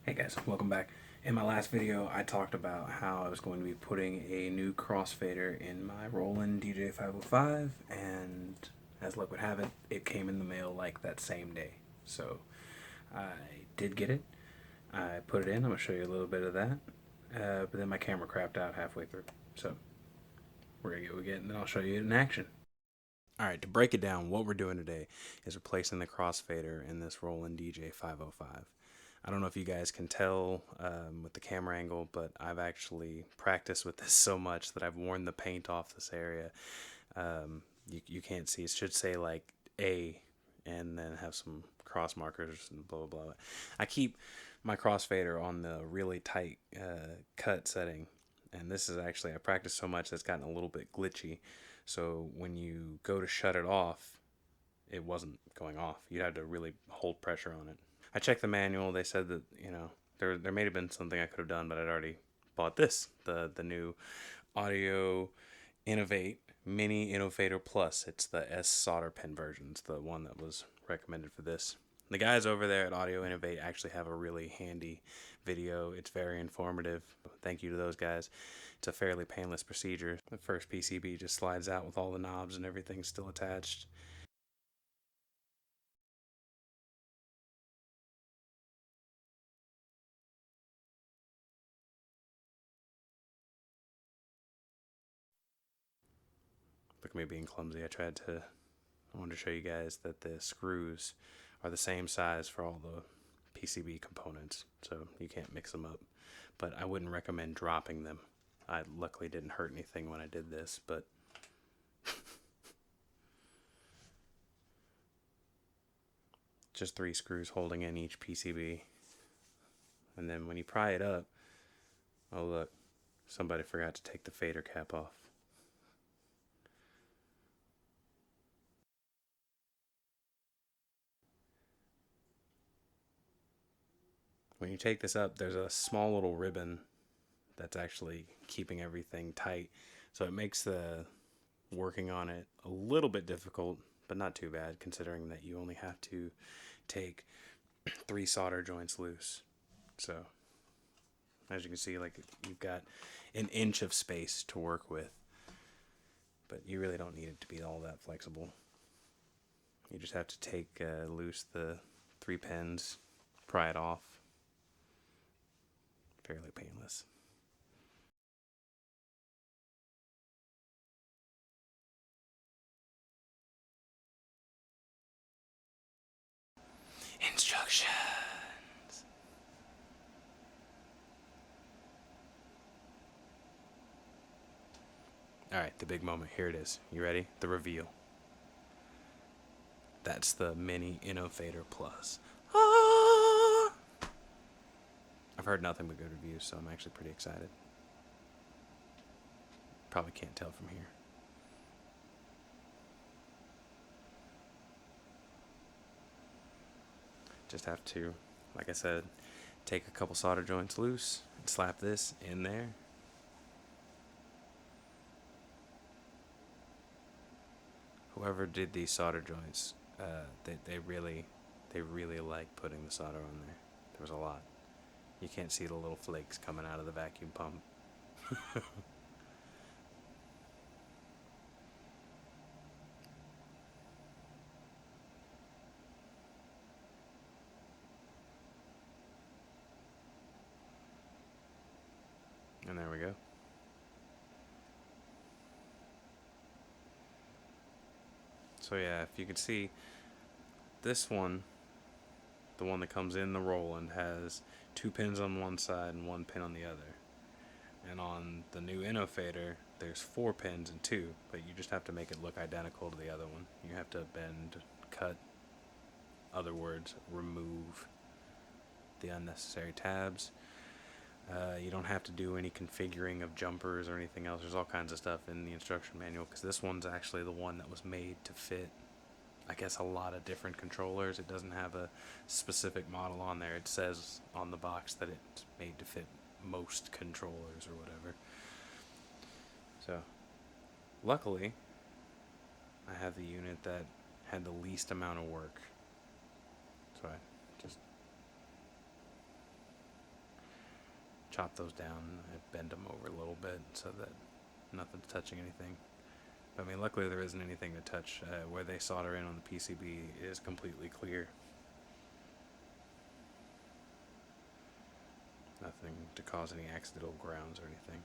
Hey guys, welcome back. In my last video, I talked about how I was going to be putting a new crossfader in my Roland DJ 505, and as luck would have it, it came in the mail like that same day. So I did get it. I put it in. I'm going to show you a little bit of that. But then my camera crapped out halfway through. So we're going to get it, and then I'll show you it in action. Alright, to break it down, what we're doing today is replacing the crossfader in this Roland DJ 505. I don't know if you guys can tell with the camera angle, but I've actually practiced with this so much that I've worn the paint off this area. You can't see. It should say like A and then have some cross markers and blah, blah, blah. I keep my crossfader on the really tight cut setting. And this is actually, I practiced so much that's gotten a little bit glitchy. So when you go to shut it off, it wasn't going off. You had to really hold pressure on it. I checked the manual. They said that, there may have been something I could have done, but I'd already bought this, the new Audio Innovate Mini Innofader Plus. It's the S solder pen version. It's the one that was recommended for this. The guys over there at Audio Innovate actually have a really handy video. It's very informative. Thank you to those guys. It's a fairly painless procedure. The first PCB just slides out with all the knobs and everything still attached. Look at me being clumsy. I wanted to show you guys that the screws are the same size for all the PCB components, so you can't mix them up. But I wouldn't recommend dropping them. I luckily didn't hurt anything when I did this, but just 3 screws holding in each PCB. And then when you pry it up, oh look, somebody forgot to take the fader cap off. When you take this up, there's a small little ribbon that's actually keeping everything tight. So it makes the working on it a little bit difficult, but not too bad considering that you only have to take 3 solder joints loose. So as you can see, like, you've got an inch of space to work with, but you really don't need it to be all that flexible. You just have to take loose the 3 pins, pry it off. Fairly painless. Instructions. Alright, the big moment. Here it is. You ready? The reveal. That's the Mini Innofader Plus. Ah! I've heard nothing but good reviews, so I'm actually pretty excited. Probably can't tell from here. Just have to, like I said, take a couple solder joints loose and slap this in there. Whoever did these solder joints, they really like putting the solder on there. There was a lot. You can't see the little flakes coming out of the vacuum pump. And there we go. So yeah, if you can see, this one, the one that comes in the Roland, has 2 pins on one side and 1 pin on the other. And on the new Innofader, there's 4 pins and 2, but you just have to make it look identical to the other one. You have to bend, cut, other words, remove the unnecessary tabs. You don't have to do any configuring of jumpers or anything else. There's all kinds of stuff in the instruction manual, because this one's actually the one that was made to fit, I guess, a lot of different controllers. It doesn't have a specific model on there. It says on the box that it's made to fit most controllers or whatever. So luckily I have the unit that had the least amount of work, so I just chop those down. I bend them over a little bit so that nothing's touching anything. But, I mean, luckily there isn't anything to touch. Where they solder in on the PCB is completely clear. Nothing to cause any accidental grounds or anything.